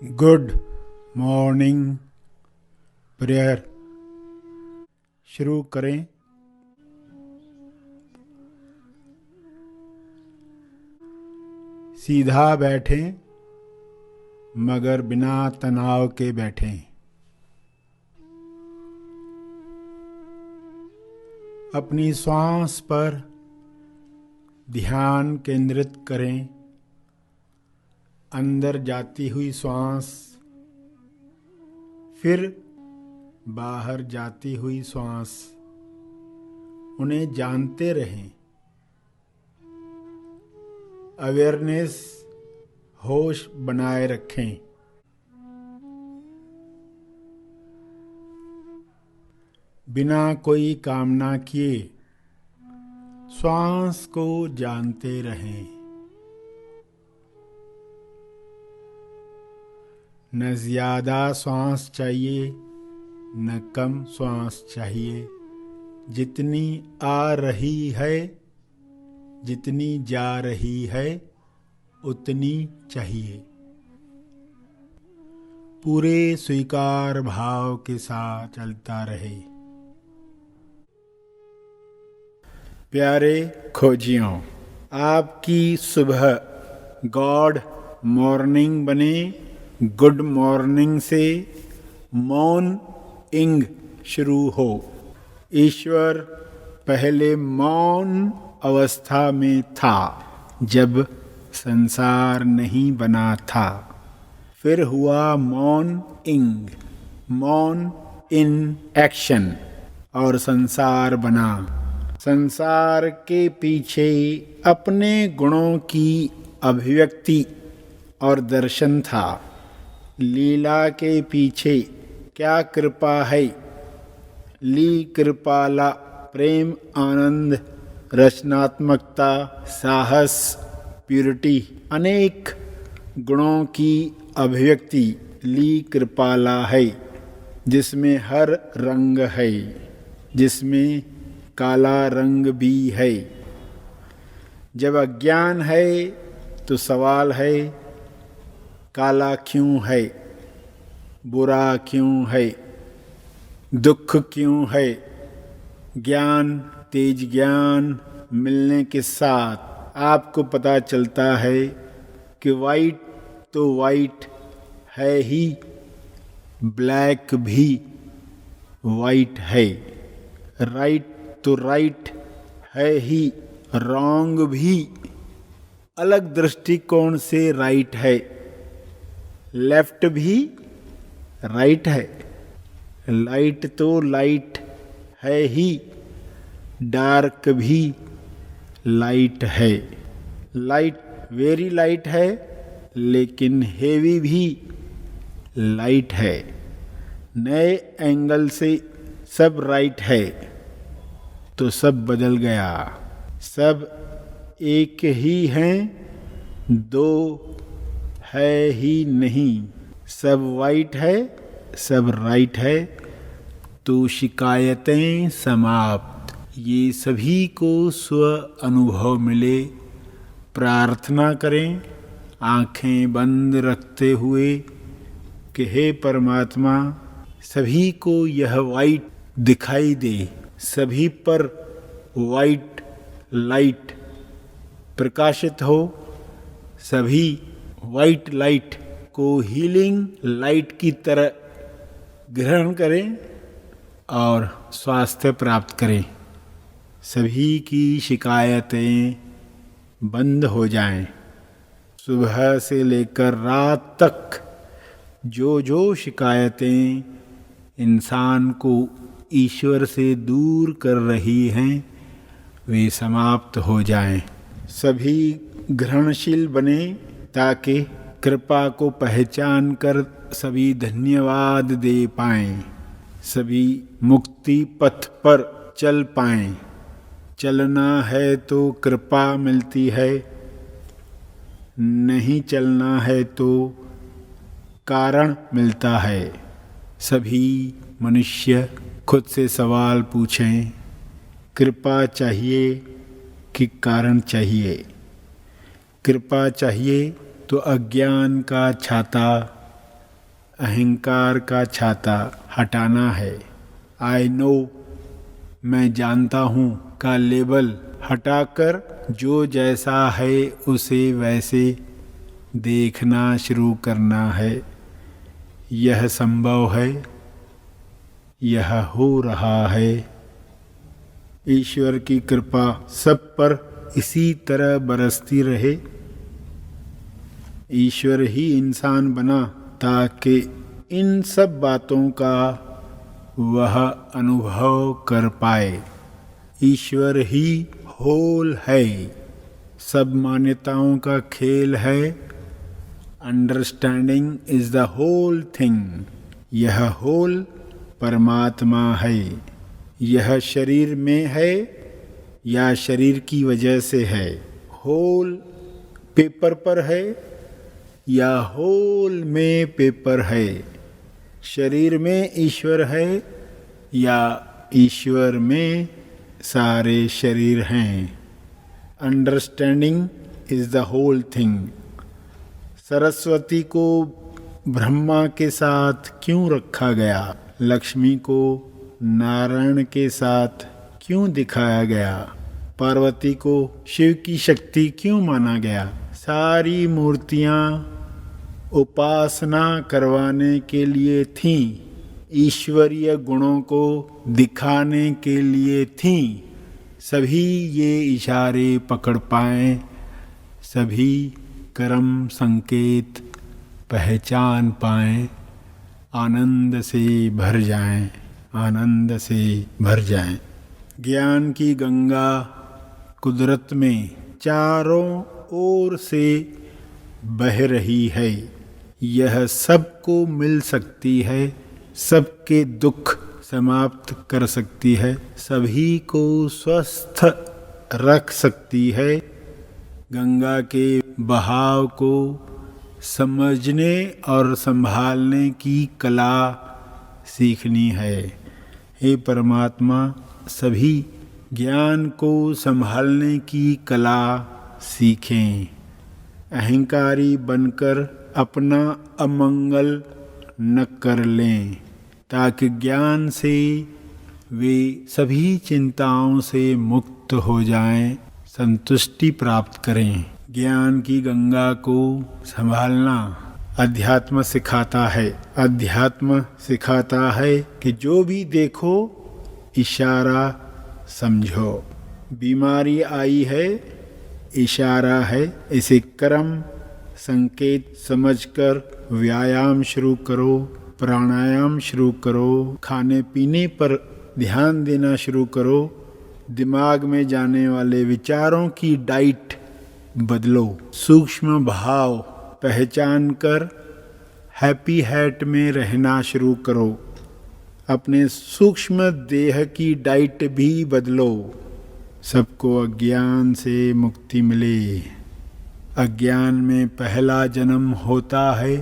Good morning prayer शुरू करें। सीधा बैठें मगर बिना तनाव के बैठें। अपनी श्वास पर ध्यान केंद्रित करें। अंदर जाती हुई श्वास, फिर बाहर जाती हुई श्वास, उन्हें जानते रहें। अवेयरनेस, होश बनाए रखें। बिना कोई कामना किए श्वास को जानते रहें। न ज्यादा श्वास चाहिए न कम श्वास चाहिए। जितनी आ रही है, जितनी जा रही है, उतनी चाहिए। पूरे स्वीकार भाव के साथ चलता रहे। प्यारे खोजियों, आपकी सुबह गॉड मॉर्निंग बने। गुड मॉर्निंग से मौन इंग शुरू हो। ईश्वर पहले मौन अवस्था में था जब संसार नहीं बना था। फिर हुआ मौन इंग, मौन इन एक्शन, और संसार बना। संसार के पीछे अपने गुणों की अभिव्यक्ति और दर्शन था। लीला के पीछे क्या कृपा है। ली कृपाला, प्रेम, आनंद, रचनात्मकता, साहस, प्यूरिटी, अनेक गुणों की अभिव्यक्ति ली कृपाला है, जिसमें हर रंग है, जिसमें काला रंग भी है। जब अज्ञान है तो सवाल है, काला क्यों है, बुरा क्यों है, दुख क्यों है। ज्ञान, तेज ज्ञान मिलने के साथ आपको पता चलता है कि वाइट तो वाइट है ही, ब्लैक भी वाइट है। राइट तो राइट है ही, रॉन्ग भी अलग दृष्टिकोण से राइट है। लेफ्ट भी राइट है। लाइट तो लाइट है ही, डार्क भी लाइट है। लाइट वेरी लाइट है, लेकिन हेवी भी लाइट है। नए एंगल से सब राइट है तो सब बदल गया। सब एक ही हैं, दो है ही नहीं। सब वाइट है, सब राइट है, तो शिकायतें समाप्त। ये सभी को स्व अनुभव मिले। प्रार्थना करें आंखें बंद रखते हुए कि हे परमात्मा, सभी को यह वाइट दिखाई दे। सभी पर वाइट लाइट प्रकाशित हो। सभी वाइट लाइट को हीलिंग लाइट की तरह ग्रहण करें और स्वास्थ्य प्राप्त करें। सभी की शिकायतें बंद हो जाएं। सुबह से लेकर रात तक जो जो शिकायतें इंसान को ईश्वर से दूर कर रही हैं, वे समाप्त हो जाएं। सभी ग्रहणशील बने ताकि कृपा को पहचान कर सभी धन्यवाद दे पाएं। सभी मुक्ति पथ पर चल पाएं। चलना है तो कृपा मिलती है, नहीं चलना है तो कारण मिलता है। सभी मनुष्य खुद से सवाल पूछें, कृपा चाहिए कि कारण चाहिए। कृपा चाहिए तो अज्ञान का छाता अहंकार का छाता हटाना है। आई नो, मैं जानता हूँ का लेबल हटाकर जो जैसा है उसे वैसे देखना शुरू करना है। यह संभव है, यह हो रहा है। ईश्वर की कृपा सब पर इसी तरह बरसती रहे। ईश्वर ही इंसान बना ताकि इन सब बातों का वह अनुभव कर पाए। ईश्वर ही होल है, सब मान्यताओं का खेल है। Understanding is the whole thing. यह होल परमात्मा है। यह शरीर में है या शरीर की वजह से है। होल पेपर पर है या होल में पेपर है। शरीर में ईश्वर है या ईश्वर में सारे शरीर हैं। Understanding is the whole thing. Saraswati को ब्रह्मा के साथ क्यों रखा गया? लक्ष्मी को नारायण के साथ क्यों दिखाया गया? पार्वती को शिव की शक्ति क्यों माना गया? सारी मूर्तियां उपासना करवाने के लिए थीं, ईश्वरीय गुणों को दिखाने के लिए थीं। सभी ये इशारे पकड़ पाएं, सभी कर्म संकेत पहचान पाएं, आनंद से भर जाएं, आनंद से भर जाएं। ज्ञान की गंगा कुदरत में चारों ओर से बह रही है। यह सबको मिल सकती है, सबके दुख समाप्त कर सकती है, सभी को स्वस्थ रख सकती है। गंगा के बहाव को समझने और संभालने की कला सीखनी है। हे परमात्मा, सभी ज्ञान को संभालने की कला सीखें। अहंकारी बनकर अपना अमंगल न कर लें, ताकि ज्ञान से वे सभी चिंताओं से मुक्त हो जाएं, संतुष्टि प्राप्त करें। ज्ञान की गंगा को संभालना अध्यात्म सिखाता है। अध्यात्म सिखाता है कि जो भी देखो इशारा समझो। बीमारी आई है, इशारा है। इसे कर्म संकेत समझकर व्यायाम शुरू करो, प्राणायाम शुरू करो, खाने पीने पर ध्यान देना शुरू करो, दिमाग में जाने वाले विचारों की डाइट बदलो, सूक्ष्म भाव पहचान कर हैप्पी हैट में रहना शुरू करो, अपने सूक्ष्म देह की डाइट भी बदलो। सबको अज्ञान से मुक्ति मिले। अज्ञान में पहला जन्म होता है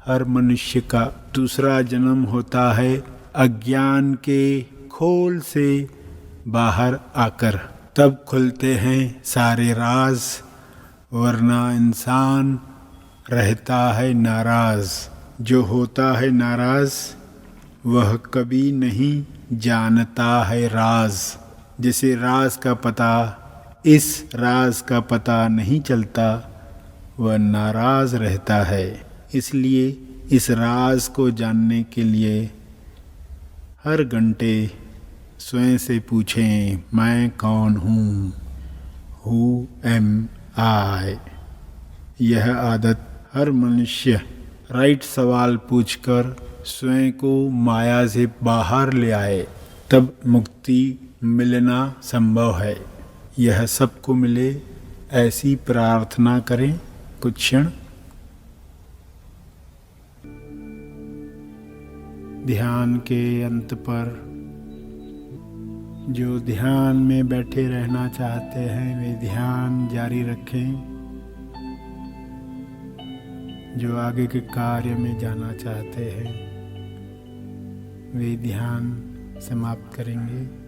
हर मनुष्य का, दूसरा जन्म होता है अज्ञान के खोल से बाहर आकर। तब खुलते हैं सारे राज, वरना इंसान रहता है नाराज। जो होता है नाराज वह कभी नहीं जानता है राज। जिसे राज का पता, इस राज का पता नहीं चलता, वह नाराज रहता है। इसलिए इस राज को जानने के लिए हर घंटे स्वयं से पूछें, मैं कौन हूँ? हु एम आई? यह आदत हर मनुष्य राइट सवाल पूछकर स्वयं को माया से बाहर ले आए, तब मुक्ति मिलना संभव है। यह सबको मिले, ऐसी प्रार्थना करें कुछ क्षण। ध्यान के अंत पर जो ध्यान में बैठे रहना चाहते हैं वे ध्यान जारी रखें। जो आगे के कार्य में जाना चाहते हैं वे ध्यान समाप्त करेंगे।